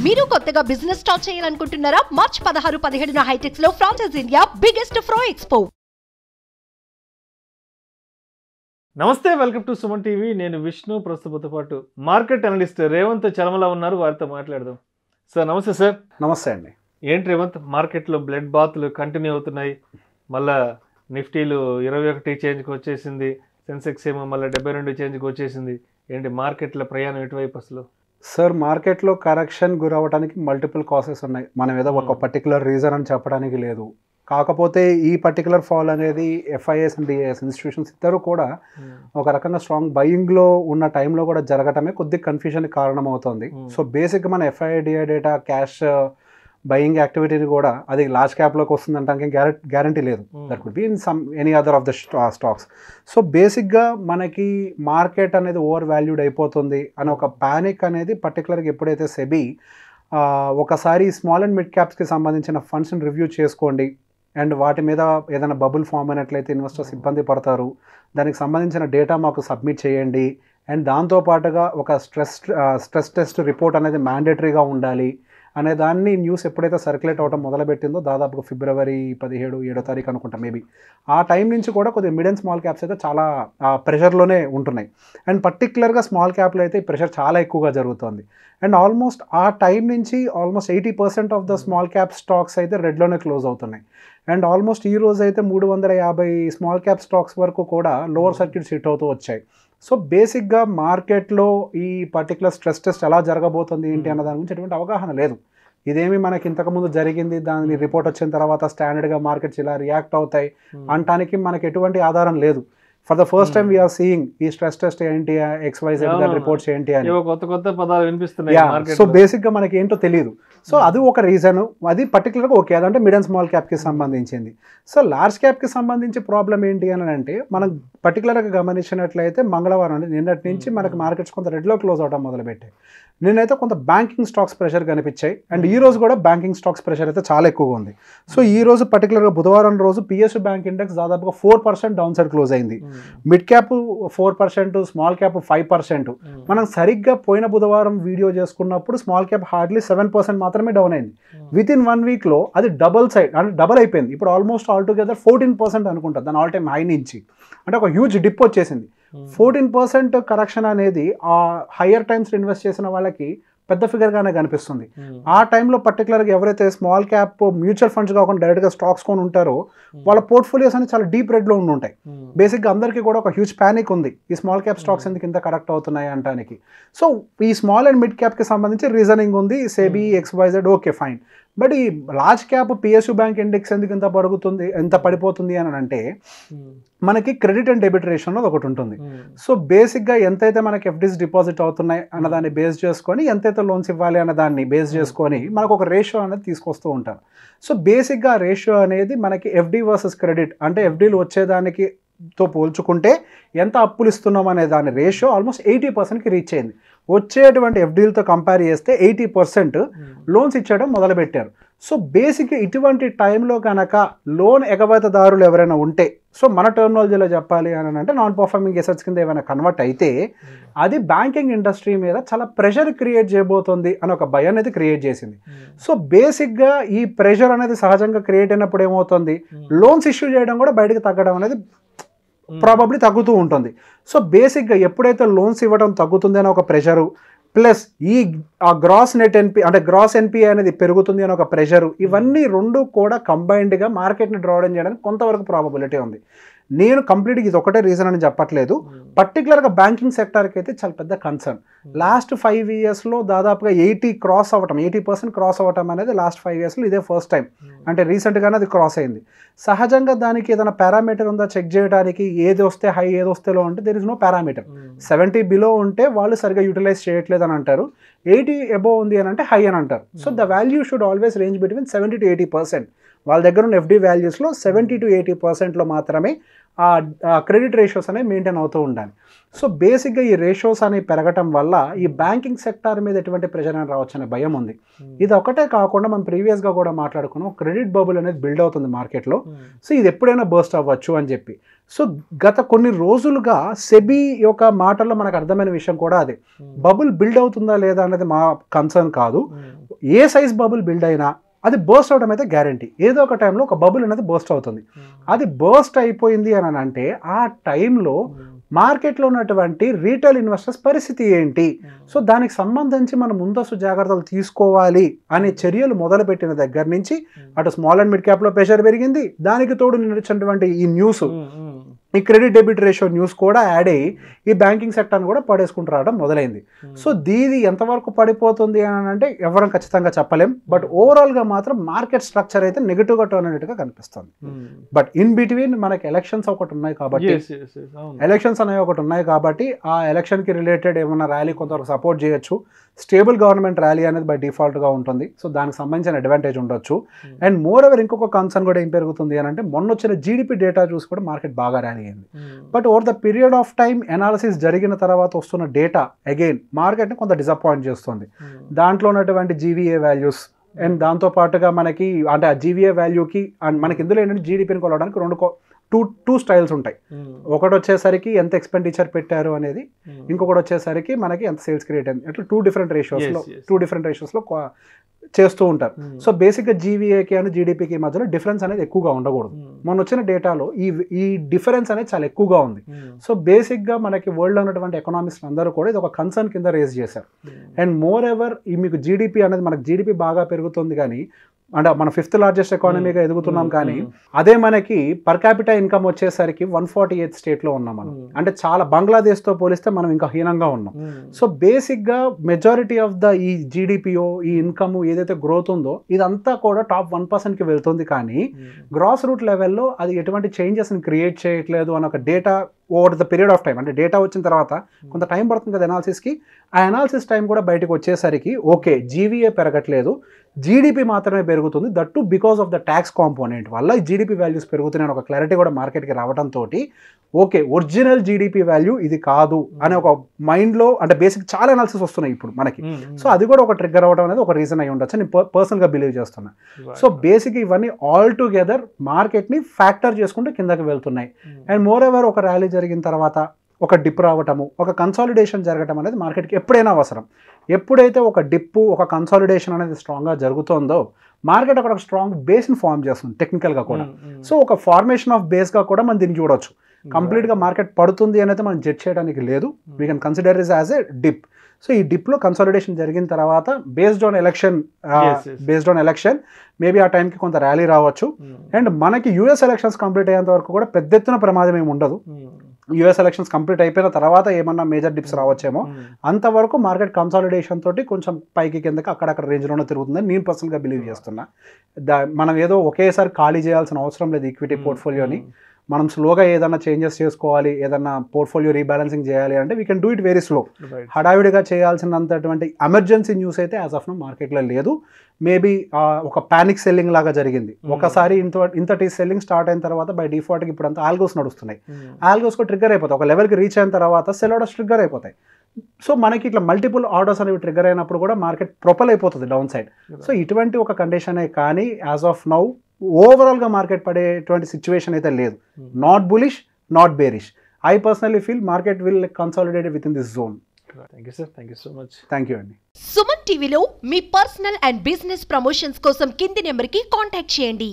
మీరు కొత్తగా business start చేయాలనుకుంటున్నారా? మార్చ్ 16-17 హైటెక్స్ లో ఫ్రాన్సెస్ ఇండియా బిగ్గెస్ట్ ఫ్రో ఎక్స్పో. నమస్తే, వెల్కమ్ టు సుమన్ టీవీ. నేను విష్ణు. ప్రస్తుతంతో పాటు మార్కెట్ అనలిస్ట్ రేవంత్ చలమల ఉన్నారు. వారితో మాట్లాడదాం. సార్ నమస్తే. సార్ నమస్తే అండి. ఏంటి రేవంత్, మార్కెట్లో బ్లడ్ బాత్లు కంటిన్యూ అవుతున్నాయి. మళ్ళా నిఫ్టీలు 21 చేంజ్కి వచ్చేసింది, సెన్సెక్స్ ఏమో మళ్ళీ 72 చేంజ్కి వచ్చేసింది. ఏంటి మార్కెట్లో ప్రయాణం ఎటువైపు అసలు? సార్, మార్కెట్లో కరెక్షన్ గురవడానికి మల్టిపుల్ కాసెస్ ఉన్నాయి. మనం ఏదో ఒక పర్టికులర్ రీజన్ అని చెప్పడానికి లేదు. కాకపోతే ఈ పర్టికులర్ ఫాల్ అనేది ఎఫ్ఐఎస్ అండ్ డిఐఎస్ ఇన్స్టిట్యూషన్స్ ఇద్దరు కూడా ఒక రకంగా స్ట్రాంగ్ బయింగ్లో ఉన్న టైంలో కూడా జరగటమే కొద్దిగా కన్ఫ్యూజన్కి కారణం అవుతుంది. సో బేసిక్గా మన FII DI data cash buying యాక్టివిటీని కూడా అది లార్జ్ క్యాప్లోకి వస్తుందంటే గ్యారంటీ లేదు. That could be in some any other of the stocks. So బేసిక్గా మనకి మార్కెట్ అనేది ఓవర్ వాల్యూడ్ అయిపోతుంది అని ఒక ప్యానిక్ అనేది పర్టికులర్గా ఎప్పుడైతే సెబీ ఒకసారి స్మాల్ అండ్ మిడ్ క్యాప్స్కి సంబంధించిన ఫండ్స్ని రివ్యూ చేసుకోండి అండ్ వాటి మీద ఏదైనా బబుల్ ఫామ్ అయినట్లయితే ఇన్వెస్టర్స్ ఇబ్బంది పడతారు, దానికి సంబంధించిన డేటా మాకు సబ్మిట్ చేయండి అండ్ దాంతోపాటుగా ఒక స్ట్రెస్ టెస్ట్ రిపోర్ట్ అనేది మ్యాండేటరీగా ఉండాలి అనే దాన్ని న్యూస్ ఎప్పుడైతే సర్క్యులేట్ అవ్వడం మొదలుపెట్టిందో దాదాపుగా ఫిబ్రవరి 17-7 తారీఖు అనుకుంటా మేబీ, ఆ టైం నుంచి కూడా కొద్దిగా మిడ్ అండ్ స్మాల్ క్యాప్స్ అయితే చాలా ప్రెషర్లోనే ఉంటున్నాయి. అండ్ పర్టికులర్గా స్మాల్ క్యాప్లో అయితే ఈ ప్రెషర్ చాలా ఎక్కువగా జరుగుతుంది. అండ్ ఆల్మోస్ట్ ఆ టైం నుంచి almost 80% of the small cap stocks అయితే రెడ్లోనే క్లోజ్ అవుతున్నాయి. అండ్ ఆల్మోస్ట్ ఈ రోజు అయితే 350 స్మాల్ క్యాప్ స్టాక్స్ వరకు కూడా లోవర్ సర్క్యూట్స్ హిట్ అవుతూ వచ్చాయి. సో బేసిక్గా మార్కెట్లో ఈ పర్టికులర్ స్ట్రెస్ టెస్ట్ ఎలా జరగబోతుంది ఏంటి అన్న దాని గురించి ఎటువంటి అవగాహన లేదు. ఇదేమి మనకి ఇంతకుముందు జరిగింది, దాని రిపోర్ట్ వచ్చిన తర్వాత స్టాండర్డ్గా మార్కెట్స్ ఇలా రియాక్ట్ అవుతాయి అనటానికి మనకి ఎటువంటి ఆధారం లేదు. For the first time we are seeing ఈ స్ట్రెస్ టెస్ట్ ఏంటి, XYZ రిపోర్ట్స్ ఏంటి అని కొత్త పదాలు వినిపిస్తున్నాయి. సో బేసిక్గా మనకి ఏంటో తెలియదు. సో అది ఒక రీజన్, అది పర్టికులర్గా ఓకే, అదంటే మిడ్ అండ్ స్మాల్ క్యాప్కి సంబంధించింది. సో లార్జ్ క్యాప్కి సంబంధించి ప్రాబ్లం ఏంటి అని అంటే మనం పర్టికులర్గా గమనించినట్లయితే మంగళవారం అంటే నిన్నటి నుంచి మనకి మార్కెట్స్ కొంత రెడ్లో క్లోజ్ అవడం మొదలుపెట్టాయి. నిన్నైతే కొంత బ్యాంకింగ్ స్టాక్స్ ప్రెషర్ కనిపించాయి అండ్ ఈ రోజు కూడా బ్యాంకింగ్ స్టాక్స్ ప్రెషర్ అయితే చాలా ఎక్కువగా ఉంది. సో ఈ రోజు పర్టికులర్గా బుధవారం రోజు PSU బ్యాంక్ ఇండెక్స్ దాదాపుగా 4% డౌన్ సైడ్ క్లోజ్ అయింది. Mid cap 4%, small cap 5%. మనం సరిగ్గా పోయిన బుధవారం వీడియో చేసుకున్నప్పుడు స్మాల్ క్యాప్ హార్డ్లీ 7% మాత్రమే డౌన్ అయింది. విత్ ఇన్ 1 వీక్లో అది డబల్ అయిపోయింది. ఇప్పుడు ఆల్మోస్ట్ ఆల్ టుగెదర్ 14% అనుకుంటా దాని ఆల్ టైమ్ హై నుంచి, అంటే ఒక హ్యూజ్ డిప్ వచ్చేసింది. 14% కరెక్షన్ అనేది ఆ హయ్యర్ టైమ్స్ ఇన్వెస్ట్ చేసిన వాళ్ళకి పెద్ద ఫిగర్గానే కనిపిస్తుంది. ఆ టైంలో పర్టికులర్గా ఎవరైతే స్మాల్ క్యాప్ మ్యూచువల్ ఫండ్స్ కాకుండా డైరెక్ట్గా స్టాక్స్ కొని ఉంటారో వాళ్ళ పోర్ట్ఫోలియోస్ అనేది చాలా డీప్ రెడ్లో ఉంటాయి. బేసిక్గా అందరికీ కూడా ఒక హ్యూజ్ ప్యానిక్ ఉంది, ఈ స్మాల్ క్యాప్ స్టాక్స్ ఎందుకు ఇంత కరెక్ట్ అవుతున్నాయి అంటానికి. సో ఈ స్మాల్ అండ్ మిడ్ క్యాప్కి సంబంధించి రీజనింగ్ ఉంది, SEBI XYZ okay fine. But ఈ large cap PSU bank index ఎందుకు ఎంత పడిపోతుంది అని అంటే మనకి క్రెడిట్ అండ్ డెబిట్ రేషియో అనేది ఒకటి ఉంటుంది. సో బేసిక్గా ఎంతైతే మనకి FDs డిపాజిట్ అవుతున్నాయి అన్నదాన్ని బేస్ చేసుకొని, ఎంతైతే లోన్స్ ఇవ్వాలి అన్న దాన్ని బేస్ చేసుకొని మనకు ఒక రేషియో అనేది తీసుకొస్తూ ఉంటారు. సో బేసిక్గా రేషియో అనేది మనకి FD వర్సెస్ క్రెడిట్, అంటే FDలు వచ్చేదానికి తో పోల్చుకుంటే ఎంత అప్పులు ఇస్తున్నాం అనే దాని రేషియో ఆల్మోస్ట్ 80%కి రీచ్ అయింది. వచ్చేటువంటి FDలతో కంపేర్ చేస్తే 80% లోన్స్ ఇచ్చేయడం మొదలుపెట్టారు. సో బేసిక్గా ఇటువంటి టైంలో కనుక లోన్ ఎగవేతదారులు ఎవరైనా ఉంటే, సో మన టర్మినాలజీలో చెప్పాలి అని అంటే నాన్ పర్ఫార్మింగ్ అసెట్స్ కింద ఏమైనా కన్వర్ట్ అయితే అది బ్యాంకింగ్ ఇండస్ట్రీ మీద చాలా ప్రెషర్ క్రియేట్ చేయబోతుంది అని ఒక భయం అనేది క్రియేట్ చేసింది. సో బేసిక్గా ఈ ప్రెషర్ అనేది సహజంగా క్రియేట్ అయినప్పుడు ఏమవుతుంది, లోన్స్ ఇష్యూ చేయడం కూడా బయటకు తగ్గడం అనేది ప్రాబబ్లీ తగ్గుతూ ఉంటుంది. సో బేసిక్గా ఎప్పుడైతే లోన్స్ ఇవ్వడం తగ్గుతుంది అని ఒక ప్రెషరు, ప్లస్ ఈ గ్రాస్ నెట్ NPA అంటే గ్రాస్ NPA అనేది పెరుగుతుంది అని ఒక ప్రెషరు, ఇవన్నీ రెండు కూడా కంబైన్డ్గా మార్కెట్ని డ్రాడౌన్ చేయడానికి కొంతవరకు ప్రాబబిలిటీ ఉంది. నేను కంప్లీట్గా ఇది ఒకటే రీజన్ అని చెప్పట్లేదు. పర్టికులర్గా బ్యాంకింగ్ సెక్టర్కి అయితే చాలా పెద్ద కన్సర్న్. లాస్ట్ 5 ఇయర్స్లో దాదాపుగా 80% క్రాస్ అవ్వటం అనేది లాస్ట్ 5 ఇయర్స్లో ఇదే ఫస్ట్ టైం. అంటే రీసెంట్గానే అది క్రాస్ అయింది. సహజంగా దానికి ఏదైనా పారామీటర్ ఉందా చెక్ చేయడానికి, ఏది వస్తే హై ఏది వస్తే లో అంటే there is no parameter. 70 below ఉంటే వాళ్ళు సరిగ్గా యూటిలైజ్ చేయట్లేదు అని అంటారు, 80 అబోవ్ ఉంది అని అంటే హై అని అంటారు. So the value should always range between 70 to 80%. వాళ్ళ దగ్గర ఉన్న FD వాల్యూస్లో 70 to 80%లో మాత్రమే ఆ క్రెడిట్ రేషియోస్ అనేవి మెయింటైన్ అవుతూ ఉండాలి. సో బేసిక్గా ఈ రేషియోస్ అనేవి పెరగటం వల్ల ఈ బ్యాంకింగ్ సెక్టార్ మీద ఎటువంటి ప్రెషర్ అని రావచ్చు అనే భయం ఉంది. ఇది ఒకటే కాకుండా మనం ప్రీవియస్గా కూడా మాట్లాడుకున్నాం, క్రెడిట్ బబుల్ అనేది బిల్డ్ అవుతుంది మార్కెట్లో. సో ఇది ఎప్పుడైనా బర్స్ట్ అవ్వచ్చు అని చెప్పి. సో గత కొన్ని రోజులుగా సెబీ యొక్క మాటల్లో మనకు అర్థమైన విషయం కూడా అదే, బబుల్ బిల్డ్ అవుతుందా లేదా అనేది మా కన్సర్న్ కాదు. ఏ సైజ్ బబుల్ బిల్డ్ అయినా అది బర్స్ట్ అవడం అయితే గ్యారంటీ. ఏదో ఒక టైంలో ఒక బబుల్ అనేది బర్స్ట్ అవుతుంది. అది బర్స్ట్ అయిపోయింది అని అంటే ఆ టైంలో మార్కెట్లో ఉన్నటువంటి రీటైల్ ఇన్వెస్టర్స్ పరిస్థితి ఏంటి, సో దానికి సంబంధించి మనం ముందస్తు జాగ్రత్తలు తీసుకోవాలి అనే చర్యలు మొదలుపెట్టిన దగ్గర నుంచి అటు స్మాల్ అండ్ మిడ్ క్యాప్లో ప్రెషర్ పెరిగింది. దానికి తోడు నిలిచినటువంటి ఈ న్యూస్, ఈ క్రెడిట్ డెబిట్ రేషియో న్యూస్ కూడా యాడ్ అయ్యి ఈ బ్యాంకింగ్ సెక్టర్ని కూడా పడేసుకుంటూ రావడం మొదలైంది. సో దీది ఎంతవరకు పడిపోతుంది అని అంటే ఎవరం ఖచ్చితంగా చెప్పలేం. బట్ ఓవరాల్గా మాత్రం మార్కెట్ స్ట్రక్చర్ అయితే నెగిటివ్గా టర్న్ అనేట్టుగా కనిపిస్తుంది. బట్ ఇన్ బిట్వీన్ మనకి ఎలక్షన్స్ ఒకటి ఉన్నాయి కాబట్టి, ఆ ఎలక్షన్కి రిలేటెడ్ ఏమన్నా ర్యాలీ కొంతవరకు సపోర్ట్ చేయొచ్చు. స్టేబుల్ గవర్నమెంట్ ర్యాలీ అనేది బై డిఫాల్ట్గా ఉంటుంది. సో దానికి సంబంధించిన అడ్వాంటేజ్ ఉండొచ్చు. అండ్ మోర్ ఓవర్ ఇంకొక కన్సర్న్ కూడా ఏం పెరుగుతుంది అని అంటే, మొన్న వచ్చిన జీడిపి డేటా చూసి కూడా మార్కెట్ బాగా ర్యాలీ అయింది. But over the period of time analysis జరిగిన తర్వాత వస్తున్న డేటా అగైన్ మార్కెట్ని కొంత డిసప్పాయింట్ చేస్తుంది. దాంట్లో ఉన్నటువంటి జీవీఏ వాల్యూస్ అండ్ దాంతో పాటుగా మనకి అంటే ఆ జీవీఏ వాల్యూకి అండ్ మనకి ఇందులో ఏంటంటే జీడిపిని కొలవడానికి టూ స్టైల్స్ ఉంటాయి. ఒకటి వచ్చేసరికి ఎంత ఎక్స్పెండిచర్ పెట్టారు అనేది, ఇంకొకటి వచ్చేసరికి మనకి ఎంత సేల్స్ క్రియేట్ అయింది. అట్లా టూ డిఫరెంట్ రేషియోస్లో చేస్తూ ఉంటారు. సో బేసిక్గా జీవీఏకి అండ్ జీడిపికి మధ్యలో డిఫరెన్స్ అనేది ఎక్కువగా ఉండకూడదు. మొన్న వచ్చిన డేటాలో ఈ డిఫరెన్స్ అనేది చాలా ఎక్కువగా ఉంది. సో బేసిక్గా మనకి వరల్డ్లో ఉన్నటువంటి ఎకనామిస్ట్ అందరూ కూడా ఇది ఒక కన్సర్న్ కింద రేజ్ చేశారు. అండ్ మోర్ ఎవర్ ఈ మీకు జీడిపి అనేది మనకి జీడిపి బాగా పెరుగుతుంది కానీ అంటే మన 5th లార్జెస్ట్ ఎకానమీగా ఎదుగుతున్నాం కానీ అదే మనకి పర్ క్యాపిటల్ ఇన్కమ్ వచ్చేసరికి 148th స్టేట్లో ఉన్నాం మనం. అంటే చాలా బంగ్లాదేశ్తో పోలిస్తే మనం ఇంకా హీనంగా ఉన్నాం. సో బేసిక్గా మెజారిటీ ఆఫ్ ద ఈ జీడిపిఓ ఈ ఇన్కమ్ ఏదైతే గ్రోత్ ఉందో ఇదంతా కూడా టాప్ 1%కి వెళ్తుంది కానీ గ్రాస్ రూట్ లెవెల్లో అది ఎటువంటి చేంజెస్ని క్రియేట్ చేయట్లేదు అని ఒక data over the period of time, అంటే డేటా వచ్చిన తర్వాత కొంత టైం పడుతుంది కదా అనాలిసిస్కి. ఆ అనాలిసిస్ టైం కూడా బయటకు వచ్చేసరికి ఓకే జీవీఏ పెరగట్లేదు, జీడిపి మాత్రమే పెరుగుతుంది. That to because of the tax component వల్ల ఈ జీడిపి వాల్యూస్ పెరుగుతున్నాయని ఒక క్లారిటీ కూడా మార్కెట్కి రావడంతో ఓకే ఒరిజినల్ జీడిపి వాల్యూ ఇది కాదు అనే ఒక మైండ్లో అంటే బేసిక్ చాలా అనాలిసిస్ వస్తున్నాయి ఇప్పుడు మనకి. సో అది కూడా ఒక ట్రిగ్గర్ అవ్వడం అనేది ఒక రీజన్ అయి ఉండొచ్చు నేను పర్సనల్గా బిలీవ్ చేస్తున్నా. సో బేసిక్ ఇవన్నీ ఆల్ టుగెదర్ మార్కెట్ని ఫ్యాక్టర్ చేసుకుంటూ కిందకి వెళ్తున్నాయి. అండ్ మోర్ ఎవర్ ఒక ర్యాలీ జరిగిన తర్వాత ఒక డిప్ రావటము, ఒక కన్సాలిడేషన్ జరగటం అనేది మార్కెట్కి ఎప్పుడైనా అవసరం. ఎప్పుడైతే ఒక డిప్పు ఒక కన్సాలిడేషన్ అనేది స్ట్రాంగ్గా జరుగుతుందో మార్కెట్ అక్కడ ఒక స్ట్రాంగ్ బేస్ని ఫామ్ చేస్తుంది టెక్నికల్గా కూడా. సో ఒక ఫార్మేషన్ ఆఫ్ బేస్గా కూడా మనం దీన్ని చూడవచ్చు. కంప్లీట్గా మార్కెట్ పడుతుంది అనేది మనం జడ్జ్ చేయడానికి లేదు. We can consider is as a dip. So ఈ డిప్లో కన్సాలిడేషన్ జరిగిన తర్వాత బేస్డ్ ఆన్ ఎలక్షన్ మేబీ ఆ టైంకి కొంత ర్యాలీ రావచ్చు. అండ్ మనకి యూఎస్ ఎలక్షన్స్ కంప్లీట్ అయ్యేంత వరకు కూడా పెద్ద ఎత్తున ప్రమాదం ఏమి ఉండదు. యూఎస్ ఎలక్షన్స్ కంప్లీట్ అయిపోయిన తర్వాత ఏమన్నా మేజర్ డిప్స్ రావచ్చేమో. అంతవరకు మార్కెట్ కన్సాలిడేషన్ తోటి కొంచెం పైకి కిందకి అక్కడక్కడ రేంజ్లోనే తిరుగుతుందని నేను పర్సనల్గా బిలీవ్ చేస్తున్నా. మనం ఏదో ఒకేసారి ఖాళీ చేయాల్సిన అవసరం లేదు ఈక్విటీ పోర్ట్ఫోలియోని. మనం స్లోగా ఏదైనా చేంజెస్ చేసుకోవాలి, ఏదైనా పోర్ట్ఫోలియో రీబ్యాలెన్సింగ్ చేయాలి అంటే we can do it very slow. హడావిడిగా చేయాల్సినంతటువంటి ఎమర్జెన్సీ న్యూస్ అయితే యాజ్ ఆఫ్ నౌ మార్కెట్లో లేదు. మేబీ ఒక ప్యానిక్ సెల్లింగ్ లాగా జరిగింది. ఒకసారి ఇంతటి సెల్లింగ్ స్టార్ట్ అయిన తర్వాత బై డిఫాల్ట్కి ఇప్పుడు అంతా ఆల్గోస్ నడుస్తున్నాయి. ఆల్గోస్కు ట్రిగ్గర్ అయిపోతాయి. ఒక లెవెల్కి రీచ్ అయిన తర్వాత సెల్ ఆర్డర్స్ ట్రిగ్గర్ అయిపోతాయి. సో మనకి ఇట్లా మల్టిపుల్ ఆర్డర్స్ అనేవి ట్రిగ్గర్ అయినప్పుడు కూడా మార్కెట్ ప్రొపల్ అయిపోతుంది డౌన్ సైడ్. సో ఇటువంటి ఒక కండిషనే కానీ యాజ్ ఆఫ్ నౌ ఓవరాల్గా మార్కెట్ పడేటువంటి సిచ్యువేషన్ అయితే లేదు. Not bullish, not bearish. I personally feel market will consolidate with in this zone. Thank you sir, thank you so much. Thank you అండి. సుమన్ టీవీలో మీ personal and business promotions కోసం కింది నెంబర్కి contact చేయండి.